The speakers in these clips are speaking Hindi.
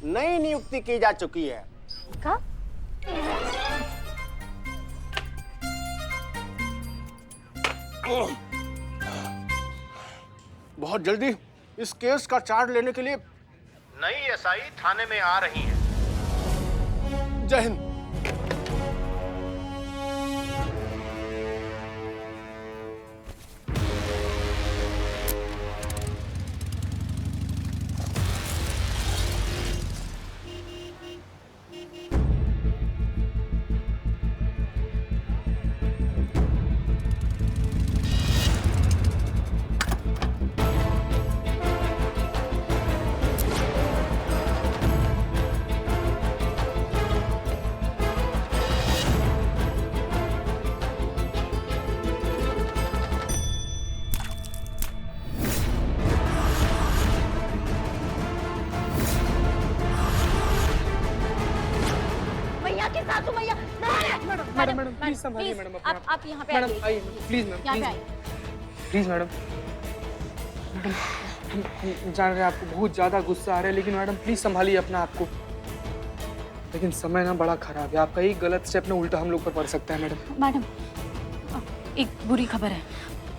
नई नियुक्ति की जा चुकी है। का? बहुत जल्दी इस केस का चार्ज लेने के लिए नई एसआई थाने में आ रही हैं। जय हिंद। मैडम प्लीज संभालिए मैडम। आप यहाँ पे मैडम आइए प्लीज मैम, यहाँ पे आइए। Please madam. हम जान रहे हैं आपको बहुत ज्यादा गुस्सा आ रहा है, लेकिन मैडम प्लीज संभालिए अपना आप को। लेकिन समय ना बड़ा खराब है, आपका एक गलत स्टेप ना उल्टा हम लोग पर पड़ सकता है मैडम। मैडम एक बुरी खबर है।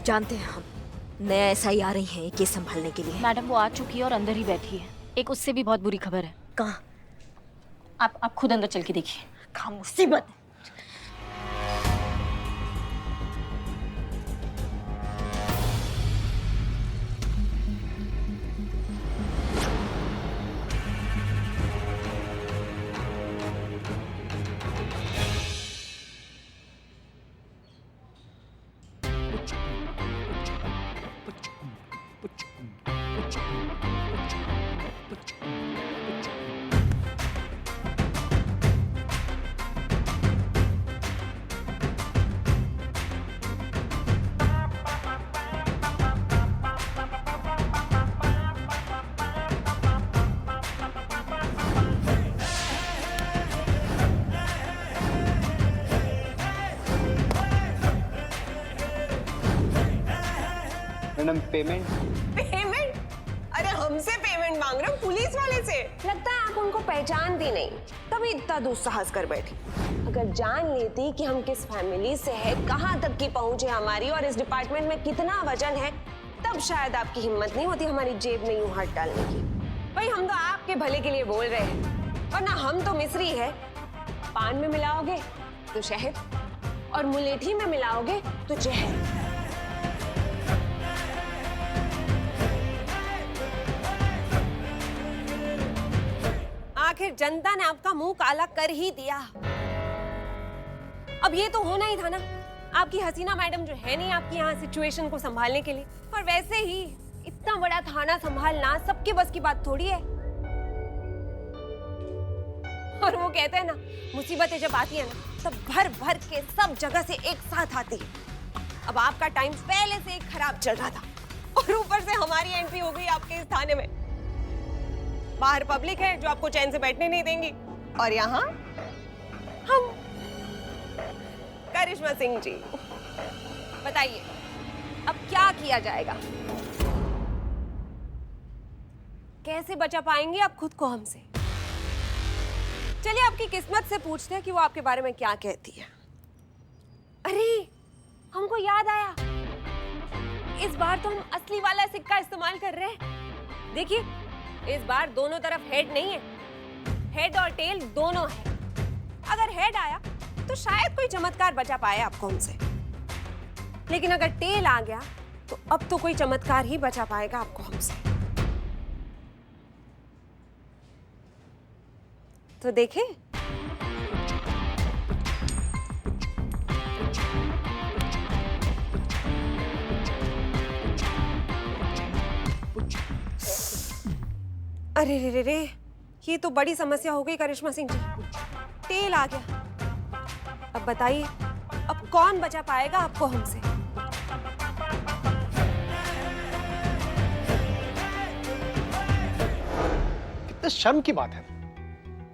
जानते हैं हम, नया एसआई आ रही है केस संभालने के लिए। मैडम वो आ चुकी है और अंदर ही बैठी है। एक उससे भी बहुत बुरी खबर है। कहाँ? आप खुद अंदर चल के देखिए। कहाँ मुसीबत है। Madam payment. पेमेंट? अरे हमसे पेमेंट मांग रहे हो पुलिस वाले से? लगता है आप उनको पहचानती नहीं, तभी इतना दुस्साहस कर बैठी। अगर जान लेती कि हम किस फैमिली से हैं, कहाँ तक की पहुंच है हमारी और इस डिपार्टमेंट में कितना वजन है, तब शायद आपकी हिम्मत नहीं होती हमारी जेब में यूं हाथ डालने की। भाई हम तो आपके भले के लिए बोल रहे हैं, वरना हम तो मिस्री है। पान में मिलाओगे तो शहद और मुलेठी में मिलाओगे तो जहर। आखिर जनता ने आपका मुंह काला कर ही दिया। अब ये तो होना ही था ना। आपकी हसीना मैडम जो है नहीं आपकी यहाँ सिचुएशन को संभालने के लिए। और वैसे ही इतना बड़ा थाना संभालना सबके बस की बात थोड़ी है। और वो कहते हैं ना, मुसीबतें जब आती है ना तब भर भर के सब जगह से एक साथ आती है। अब आपका टाइम पहले से एक खराब चल रहा था और ऊपर से हमारी एंट्री हो गई आपके इस थाने में। बाहर पब्लिक है जो आपको चैन से बैठने नहीं देंगी, और यहाँ हम। करिश्मा सिंह जी बताइए अब क्या किया जाएगा? कैसे बचा पाएंगे आप खुद को हमसे? चलिए आपकी किस्मत से पूछते हैं कि वो आपके बारे में क्या कहती है। अरे हमको याद आया, इस बार तो हम असली वाला सिक्का इस्तेमाल कर रहे हैं। देखिए इस बार दोनों तरफ हेड नहीं है, हेड और टेल दोनों है। अगर हेड आया तो शायद कोई चमत्कार बचा पाए आपको हमसे, लेकिन अगर टेल आ गया तो अब तो कोई चमत्कार ही बचा पाएगा आपको हमसे। तो देखें, अरे रे रे रे, ये तो बड़ी समस्या हो गई करिश्मा सिंह जी। टेल आ गया, अब बताइए अब कौन बचा पाएगा आपको हमसे? कितने शर्म की बात है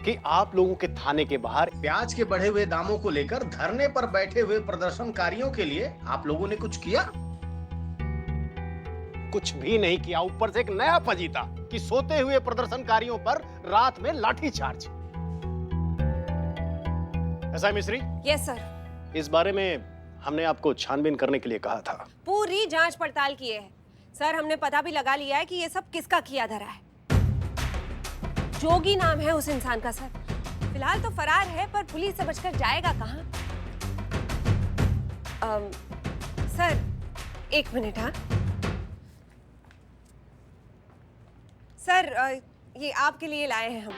कि आप लोगों के थाने के बाहर प्याज के बढ़े हुए दामों को लेकर धरने पर बैठे हुए प्रदर्शनकारियों के लिए आप लोगों ने कुछ किया? कुछ भी नहीं किया, ऊपर से एक नया फजीता। कि सोते हुए प्रदर्शनकारियों पर रात में लाठीचार्ज। ऐसा है मिश्री? Yes sir. इस बारे में हमने आपको छानबीन करने के लिए कहा था। पूरी जांच पड़ताल किए है सर। हमने पता भी लगा लिया है कि ये सब किसका किया धरा है। जोगी नाम है उस इंसान का सर। फिलहाल तो फरार है, पर पुलिस से बचकर जाएगा कहाँ? सर एक मिनट। हाँ सर, ये आपके लिए लाए हैं हम।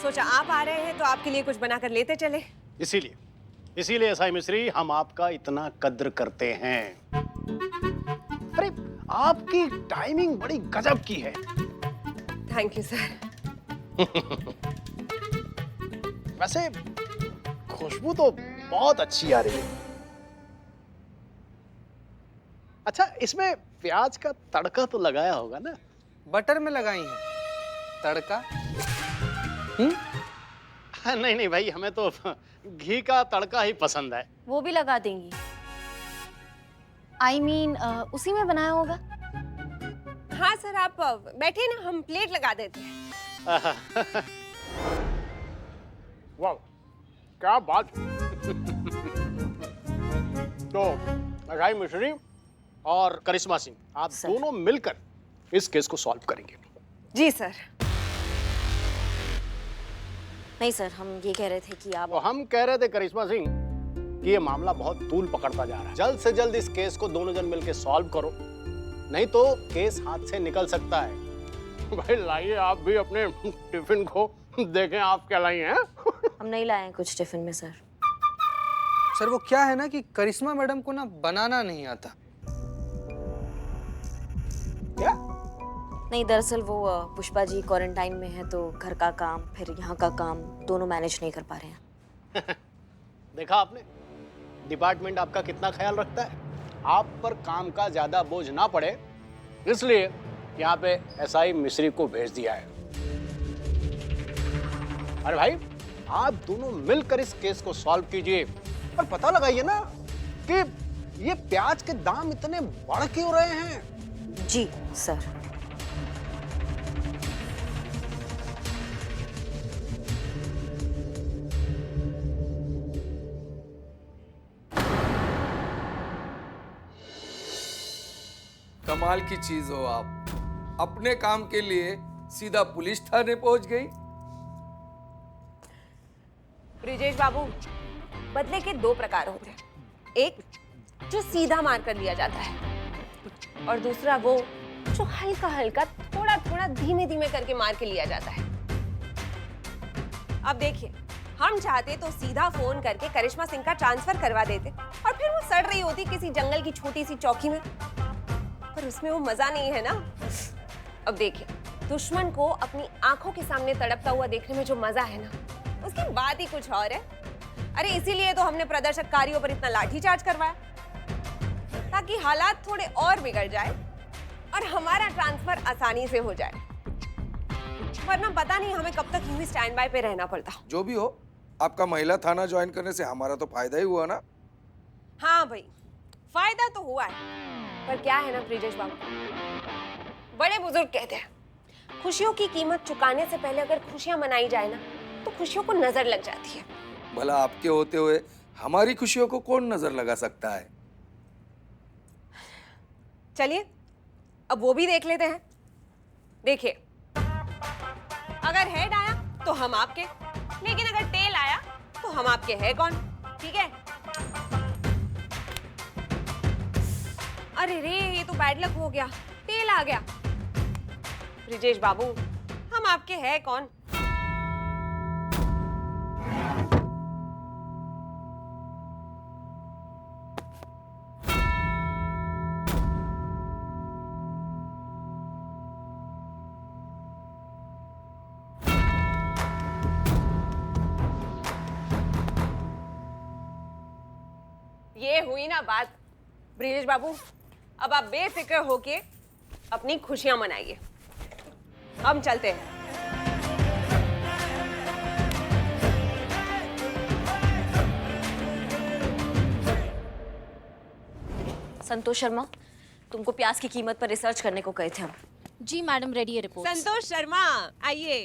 सोचा आप आ रहे हैं तो आपके लिए कुछ बनाकर लेते चले। इसीलिए एसआई मिश्री, हम आपका इतना कद्र करते हैं। अरे आपकी टाइमिंग बड़ी गजब की है। Thank you sir. वैसे खुशबू तो बहुत अच्छी आ रही है। अच्छा, इसमें प्याज का तड़का तो लगाया होगा ना? बटर में लगाई है तड़का। नहीं भाई, हमें तो घी का तड़का ही पसंद है। वो भी लगा देंगी? I mean, उसी में बनाया होगा। हाँ सर, आप बैठिए ना, हम प्लेट लगा देते हैं। वाह, क्या बात। तो अगाई मिश्री और करिश्मा सिंह, आप दोनों मिलकर इस केस को सॉल्व करेंगे। जी सर। नहीं सर, हम ये कह रहे थे कि आप। तो हम कह रहे थे करिश्मा सिंह कि ये मामला बहुत तूल पकड़ता जा रहा है। जल्द से जल्द इस केस को दोनों जन मिलकर सॉल्व करो, नहीं तो केस हाथ से निकल सकता है। भाई लाइए आप भी अपने टिफिन को, देखें आप क्या लाई हैं। हम नहीं लाए हैं कुछ टिफिन में सर। सर वो क्या है ना कि करिश्मा मैडम को ना बनाना नहीं आता। क्या? नहीं, दरअसल वो पुष्पा जी क्वारंटाइन में है, तो घर का काम फिर यहाँ का काम दोनों मैनेज नहीं कर पा रहे हैं। देखा आपने, डिपार्टमेंट आपका कितना ख्याल रखता है। आप पर काम का ज्यादा बोझ ना पड़े, इसलिए यहाँ पे एसआई मिश्री को भेज दिया है। अरे भाई, आप दोनों मिलकर इस केस को सॉल्व कीजिए और पता लगाइए ना कि ये प्याज के दाम इतने बढ़ क्यों रहे हैं। जी सर। कमाल की चीज हो आप, अपने काम के लिए सीधा पुलिस थाने पहुंच गई। ब्रिजेश बाबू, बदले के दो प्रकार होते हैं। एक जो सीधा मार कर लिया जाता है, और दूसरा वो जो हल्का हल्का थोड़ा थोड़ा धीमे धीमे करके मार के लिया जाता है। अब देखिए, हम चाहते तो सीधा फोन करके करिश्मा सिंह का ट्रांसफर करवा देते और फिर वो सड़ रही होती किसी जंगल की छोटी सी चौकी में, पर उसमें वो मजा नहीं है ना। अब देखिए, दुश्मन को अपनी आंखों के सामने तड़पता हुआ देखने में जो मजा है ना, उसकी बात ही कुछ और है। अरे इसीलिए तो हमने प्रदर्शनकारियों पर इतना लाठीचार्ज करवाया, ताकि हालात थोड़े और बिगड़ जाए और हमारा ट्रांसफर आसानी से हो जाए। वरना पता नहीं हमें कब तक यूं ही स्टैंड बाय पे रहना पड़ता। जो भी हो, आपका महिला थाना ज्वाइन करने से हमारा तो फायदा ही हुआ ना। हाँ भाई, फायदा तो हुआ है, पर क्या है ना ब्रिजेश बाबू, बड़े बुजुर्ग कहते हैं, खुशियों की कीमत चुकाने से पहले अगर खुशियां मनाई जाए ना, तो खुशियों को नजर लग जाती है। भला आपके होते हुए हमारी खुशियों को कौन नजर लगा सकता है। चलिए अब वो भी देख लेते हैं। देखिए, अगर हेड आया तो हम आपके, लेकिन अगर टेल आया तो हम आपके है कौन? ठीक है? अरे रे, ये तो बैड लक हो गया, टेल आ गया। ब्रिजेश बाबू, हम आपके है कौन? ये हुई ना बात। ब्रिजेश बाबू, अब आप बेफिक्र होके अपनी खुशियां मनाइए। हम चलते हैं। संतोष शर्मा, तुमको प्याज की कीमत पर रिसर्च करने को कहे थे हम। जी मैडम, रेडी है रिपोर्ट। संतोष शर्मा, आइए।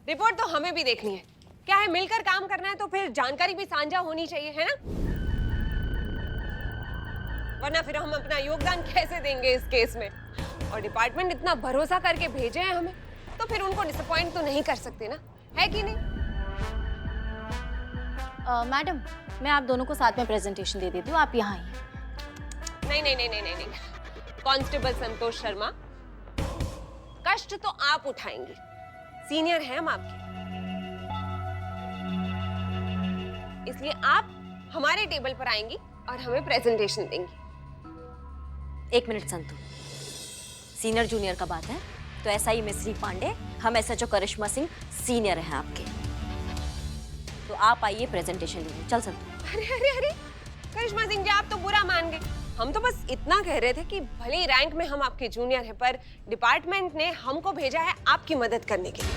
रिपोर्ट तो हमें भी देखनी है। क्या है, मिलकर काम करना है तो फिर जानकारी भी साझा होनी चाहिए, है ना? वरना फिर हम अपना योगदान कैसे देंगे इस केस में? और डिपार्टमेंट इतना भरोसा करके भेजे हैं हमें, तो फिर उनको डिसअपॉइंट तो नहीं कर सकते ना, है कि नहीं? मैडम, मैं आप दोनों को साथ में प्रेजेंटेशन दे देती हूँ, आप यहाँ आइए। नहीं नहीं नहीं नहीं नहीं नहीं। कांस्टेबल संतोष शर्मा, कष्ट तो आप उठाएंगे, सीनियर हैं हम आपके, इसलिए आप हमारे टेबल पर आएंगी और हमें प्रेजेंटेशन देंगी। एक मिनट संतु, सीनियर जूनियर का बात है तो SI मिस्री पांडे, हम SHO करिश्मा सिंह सीनियर हैं आपके, तो आप आइए प्रेजेंटेशन लीजिए। चल संतु। अरे अरे अरे, करिश्मा सिंह जी आप तो बुरा मान गए। हम तो बस इतना कह रहे थे कि भले ही रैंक में हम आपके जूनियर हैं, पर डिपार्टमेंट ने हमको भेजा है आपकी मदद करने के लिए।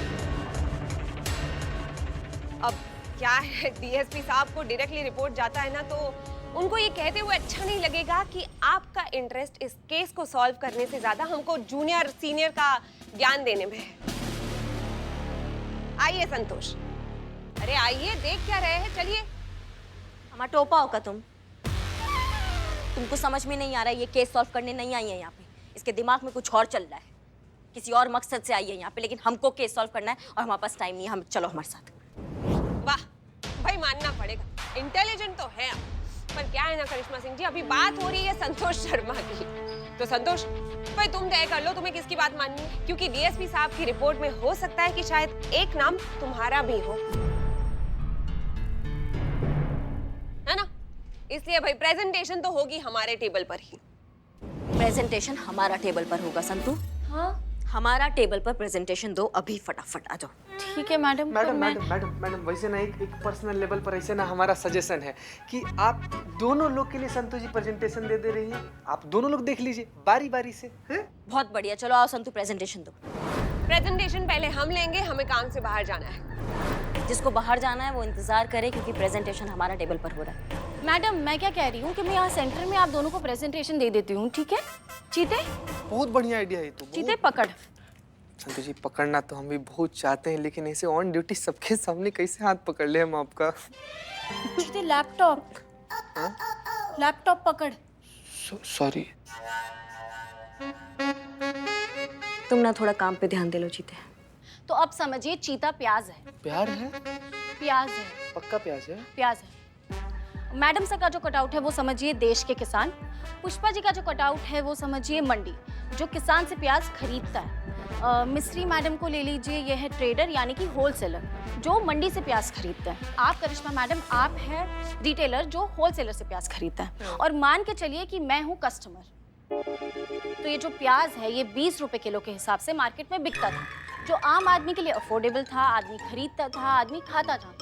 अब क्या है, DSP साहब को डायरेक्टली रिपोर्ट जाता है ना, तो उनको ये कहते हुए अच्छा नहीं लगेगा कि आपका इंटरेस्ट इस केस को सॉल्व करने से ज्यादा हमको जूनियर सीनियर का ज्ञान देने में है। आइए संतोष, अरे आइए, देख क्या रहे हैं, चलिए। हमारा टोपा होगा तुमको समझ में नहीं आ रहा है, ये केस सॉल्व करने नहीं आई है यहाँ पे, इसके दिमाग में कुछ और चल रहा है, किसी और मकसद से आई है यहाँ पे, लेकिन हमको केस सॉल्व करना है और हमारे पास टाइम नहीं है। हम चलो हमारे साथ। वाह भाई, मानना पड़ेगा, इंटेलिजेंट तो है आप, पर क्या है ना करिश्मा सिंह जी, अभी बात हो रही है संतोष शर्मा की। तो संतोष भाई, तुम तय कर लो तुम्हें किसकी बात माननी है, क्योंकि DSP साहब की रिपोर्ट में हो सकता है कि शायद एक नाम तुम्हारा भी हो, है ना? इसलिए भाई प्रेजेंटेशन तो होगी हमारे टेबल पर ही। प्रेजेंटेशन हमारा टेबल पर होगा संतु। हाँ हमारा टेबल पर प्रेजेंटेशन दो अभी, फटाफट आ जाओ। ठीक है मैडम। मैडम वैसे ना एक पर्सनल लेवल पर ऐसे ना हमारा सजेशन है कि आप दोनों लोग के लिए संतोष जी प्रेजेंटेशन दे रही हैं, आप दोनों लोग देख लीजिए बारी बारी से, हैं? बहुत बढ़िया, चलो आओ संतु प्रेजेंटेशन दो। प्रेजेंटेशन पहले हम लेंगे, हमें काम से बाहर जाना है। जिसको बाहर जाना है वो इंतजार करे, क्योंकि प्रेजेंटेशन हमारा टेबल पर हो रहा है। मैडम, मैं क्या कह रही हूँ कि मैं यहाँ सेंटर में आप दोनों को प्रेजेंटेशन दे देती हूँ, ठीक है? चीते, बहुत बढ़िया आइडिया है तो। चीते पकड़। संतोष जी पकड़ना तो हम भी बहुत चाहते हैं, लेकिन ऐसे ऑन ड्यूटी सबके सामने कैसे हाथ पकड़ ले हम आपका? चीते लैपटॉप, लैपटॉप पकड़। सॉरी। तुम ना थोड़ा काम पे ध्यान दे लो चीते। तो अब समझिए, चीता प्याज है। प्यार है? प्याज है, पक्का प्याज है? प्याज है। मैडम सर का जो कटआउट है वो समझिए देश के किसान। पुष्पा जी का जो कटआउट है वो समझिए मंडी, जो किसान से प्याज खरीदता है। मिस्री मैडम को ले लीजिए, ये है ट्रेडर यानी कि होलसेलर, जो मंडी से प्याज खरीदता है। आप करिश्मा मैडम, आप है रिटेलर, जो होलसेलर से प्याज खरीदता है। और मान के चलिए कि मैं हूँ कस्टमर। तो ये जो प्याज है ये 20 रुपए किलो के हिसाब से मार्केट में बिकता था, जो आम आदमी के लिए अफोर्डेबल था, आदमी खरीदता था, आदमी खाता था।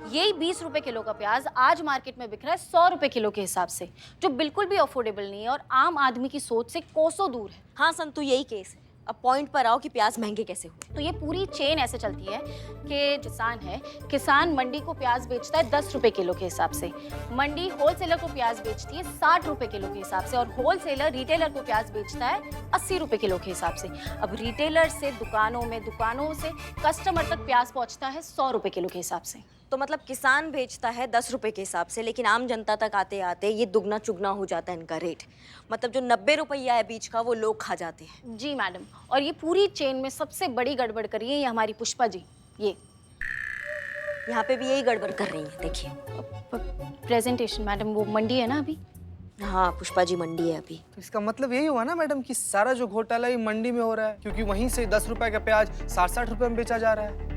यही 20 रुपए किलो का प्याज आज मार्केट में बिक रहा है 100 रुपए किलो के हिसाब से, जो बिल्कुल भी अफोर्डेबल नहीं है और आम आदमी की सोच से कोसों दूर है। हाँ संतु, यही केस है। अब पॉइंट पर आओ कि प्याज महंगे कैसे हुए। तो ये पूरी चेन ऐसे चलती है कि किसान है, किसान मंडी को प्याज बेचता है 10 रुपए किलो के हिसाब से, मंडी होलसेलर को प्याज बेचती है 60 रुपए किलो के हिसाब से, और होलसेलर रिटेलर को प्याज बेचता है 80 रुपए किलो के हिसाब से। अब रिटेलर से दुकानों में, दुकानों से कस्टमर तक प्याज पहुंचता है 100 रुपए किलो के हिसाब से। तो मतलब किसान बेचता है 10 रुपए के हिसाब से, लेकिन आम जनता तक आते आते ये दुगना चुगना हो जाता है इनका रेट। मतलब जो 90 रुपया है बीच का, वो लोग खा जाते हैं। जी मैडम, और ये पूरी चेन में सबसे बड़ी गड़बड़ करी है ये हमारी पुष्पा जी। ये यहाँ पे भी यही गड़बड़ कर रही है, देखिए। प्रेजेंटेशन मैडम, वो मंडी है ना अभी। हाँ, पुष्पा जी मंडी है अभी। तो इसका मतलब यही हुआ ना मैडम कि सारा जो घोटाला ये मंडी में हो रहा है, क्योंकि वहीं से 10 रुपए का प्याज 60-60 रुपए में बेचा जा रहा है।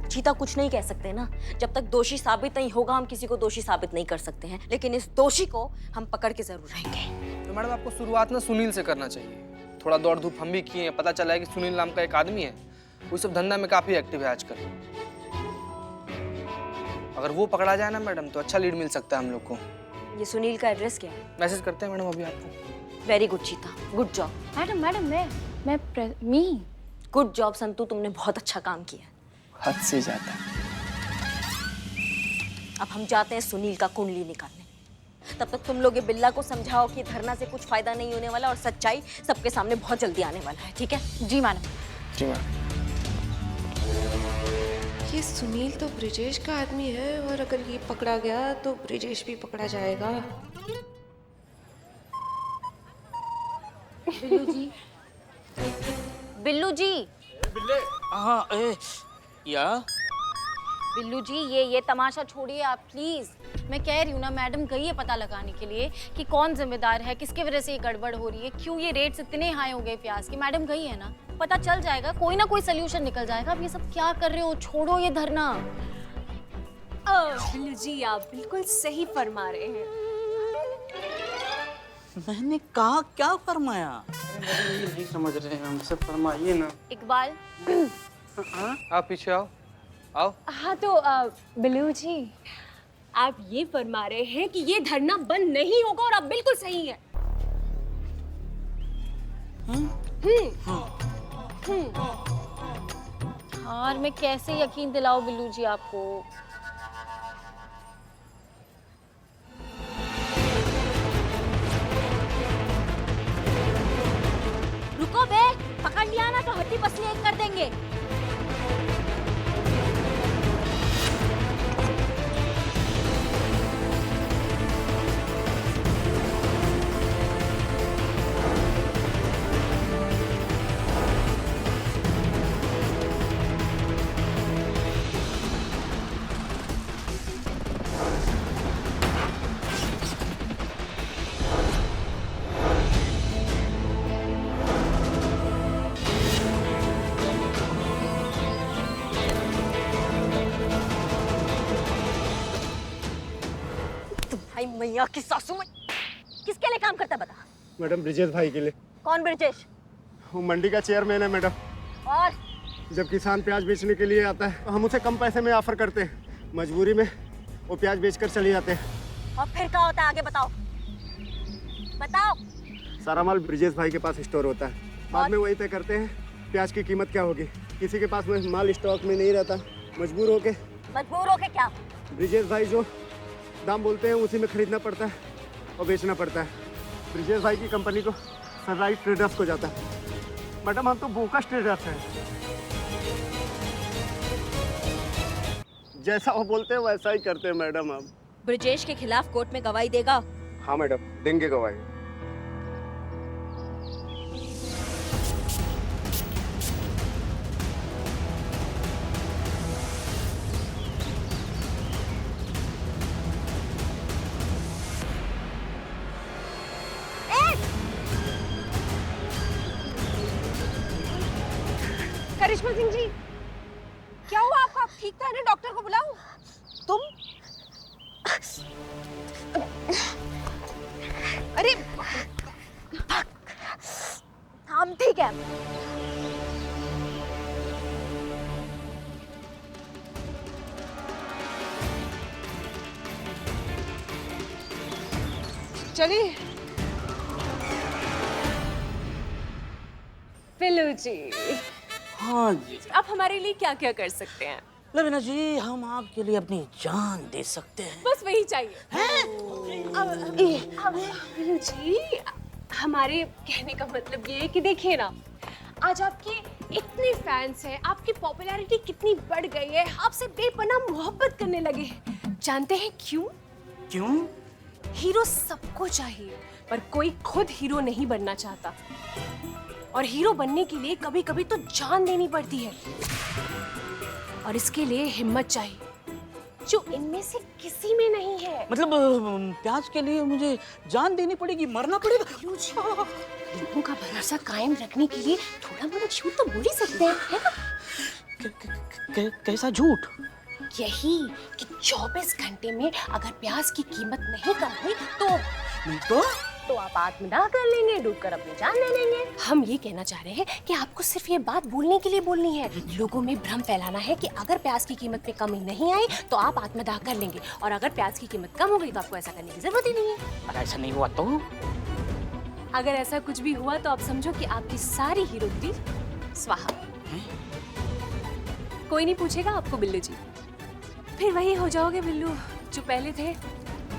चीता कुछ नहीं कह सकते ना, जब तक दोषी साबित नहीं होगा हम किसी को दोषी साबित नहीं कर सकते हैं, लेकिन इस दोषी को हम पकड़ के जरूर रहेंगे। तो मैडम आपको शुरुआत ना सुनील से करना चाहिए। थोड़ा दौड़ धूप हम भी किए हैं, पता चला है कि सुनील नाम का एक आदमी है, वो सब धंधा में काफी एक्टिव है आजकल। अगर वो पकड़ा जाए ना मैडम, तो अच्छा लीड मिल सकता है हम लोग को। ये सुनील का एड्रेस क्या है? मैसेज करते हैं मैडम अभी आपको। वेरी गुड चीता, गुड जॉब। मैडम मैं गुड जॉब संतु, तुमने बहुत अच्छा काम किया। हद से ज्यादा। अब हम जाते हैं सुनील का कुंडली निकालने, तब तक तुम लोग ये बिल्ला को समझाओ कि धरना से कुछ फायदा नहीं होने वाला और सच्चाई सबके सामने बहुत जल्दी आने वाला है, ठीक है? जी मैडम। जी मैम। ये सुनील तो ब्रिजेश का आदमी है और अगर ये पकड़ा गया तो ब्रिजेश भी पकड़ा जाएगा। बिल्लू जी, बिल्लू जी, हाँ या बिल्लू जी, ये तमाशा छोड़िए आप प्लीज। मैं कह रही हूँ ना, मैडम गई है पता लगाने के लिए कि कौन जिम्मेदार है, किसके वजह से ये गड़बड़ हो रही है, क्यों ये रेट्स इतने हाई हो गए प्याज के। मैडम गई है ना, पता चल जाएगा, कोई ना कोई सोल्यूशन निकल जाएगा। आप ये सब क्या कर रहे हो, छोड़ो ये धरना। बिल्लू जी आप बिल्कुल सही फरमा रहे हैं। मैंने कहा क्या फरमाया? नहीं समझ रहे हैं हमसे, फरमाइए ना। इकबाल, आप पीछे आओ, आओ। हाँ तो बिल्लू जी आप ये फरमा रहे हैं कि ये धरना बंद नहीं होगा और आप बिल्कुल सही है। और मैं कैसे यकीन दिलाऊं बिल्लू जी आपको। रुको बे, पकड़ लिया ना तो हड्डी पसली एक कर देंगे। भाई मैया की सासू में किसके लिए काम करता है बता? मैडम ब्रिजेश भाई के लिए। कौन ब्रिजेश? वो मंडी का चेयरमैन है मैडम। और जब किसान प्याज बेचने के लिए आता है तो हम उसे कम पैसे में ऑफर करते हैं, मजबूरी में वो प्याज बेचकर चले जाते हैं। और फिर क्या होता है आगे बताओ, बताओ। सारा माल ब्रिजेश भाई के पास स्टोर होता है, बाद में वही तय करते हैं प्याज की कीमत क्या होगी। किसी के पास में माल स्टॉक में नहीं रहता, मजबूर होके क्या? ब्रिजेश भाई जो दाम बोलते हैं उसी में खरीदना पड़ता है और बेचना पड़ता है। ब्रिजेश भाई की कंपनी को सनराइज ट्रेडर्स को जाता है। मैडम हम तो बोकस ट्रेडर्स हैं, जैसा वो बोलते हैं वैसा ही करते हैं मैडम। हम ब्रिजेश के खिलाफ कोर्ट में गवाही देगा? हाँ मैडम, देंगे गवाही। करिश्मा सिंह जी क्या हुआ आपको? आप ठीक था ना? डॉक्टर को बुलाऊं? तुम? अरे हम ठीक है। चलिए। बिल्लू जी हाँ जी आप हमारे लिए क्या क्या कर सकते हैं? लवीना जी, हम आपके लिए अपनी जान दे सकते हैं। बस वही चाहिए। बिल्लू जी हमारे कहने का मतलब ये है कि देखिए ना, आज आपके इतने फैंस हैं, आपकी पॉपुलैरिटी कितनी बढ़ गई है, आपसे बेपनाह मोहब्बत करने लगे हैं। जानते हैं क्यों? क्यों? हीरो सबको चाहिए पर कोई खुद हीरो नहीं बनना चाहता, और हीरो बनने के लिए कभी कभी तो जान देनी पड़ती है, और इसके लिए हिम्मत चाहिए जो इनमें से किसी में नहीं है। मतलब प्याज के लिए मुझे जान देनी पड़ेगी, मरना पड़ेगा? लोगों का भरोसा कायम रखने के लिए थोड़ा बहुत झूठ तो बोल ही सकते हैं, है ना? कैसा झूठ? यही कि 24 घंटे में अगर प्याज की कीमत नहीं कम हुई तो आप आत्मदाह कर लेंगे, डूबकर अपनी जान ले लेंगे। हम ये कहना चाह रहे हैं कि आपको सिर्फ ये बात बोलने के लिए बोलनी है, लोगों में भ्रम फैलाना है कि अगर प्याज की कीमत में कमी नहीं आई तो आप आत्मदाह कर लेंगे, और अगर प्याज की कीमत कम हो गई तो आपको ऐसा करने की जरूरत ही नहीं है। अगर ऐसा नहीं हुआ तो? अगर ऐसा कुछ भी हुआ तो आप समझो कि आपकी सारी हीरोगिरी स्वाहा। कोई नहीं पूछेगा आपको बिल्लू जी, फिर वही हो जाओगे बिल्लू जो पहले थे।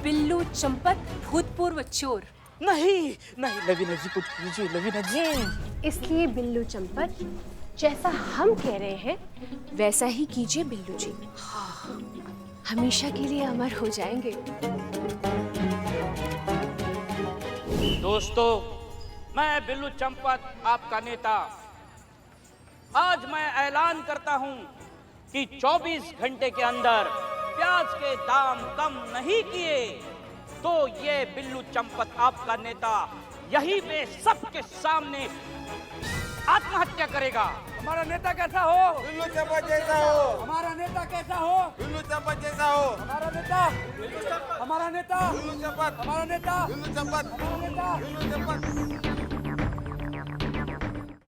बिल्लू चंपत भूतपूर्व चोर। नहीं नहीं लवीना जी कुछ कीजिए लवीना जी। इसलिए बिल्लू चंपत जैसा हम कह रहे हैं वैसा ही कीजिए बिल्लू जी। हमेशा के लिए अमर हो जाएंगे। दोस्तों, मैं बिल्लू चंपत आपका नेता आज मैं ऐलान करता हूं कि 24 घंटे के अंदर प्याज के दाम कम नहीं किए तो ये बिल्लू चंपत आपका नेता यहीं पे सबके सामने आत्महत्या करेगा। हमारा नेता कैसा हो? बिल्लू चंपत जैसा हो। हमारा नेता कैसा हो? बिल्लू चंपत जैसा हो। हमारा नेता बिल्लू चंपत। हमारा नेता बिल्लू चंपत। हमारा नेता बिल्लू चंपत। हमारा नेता बिल्लू चंपत।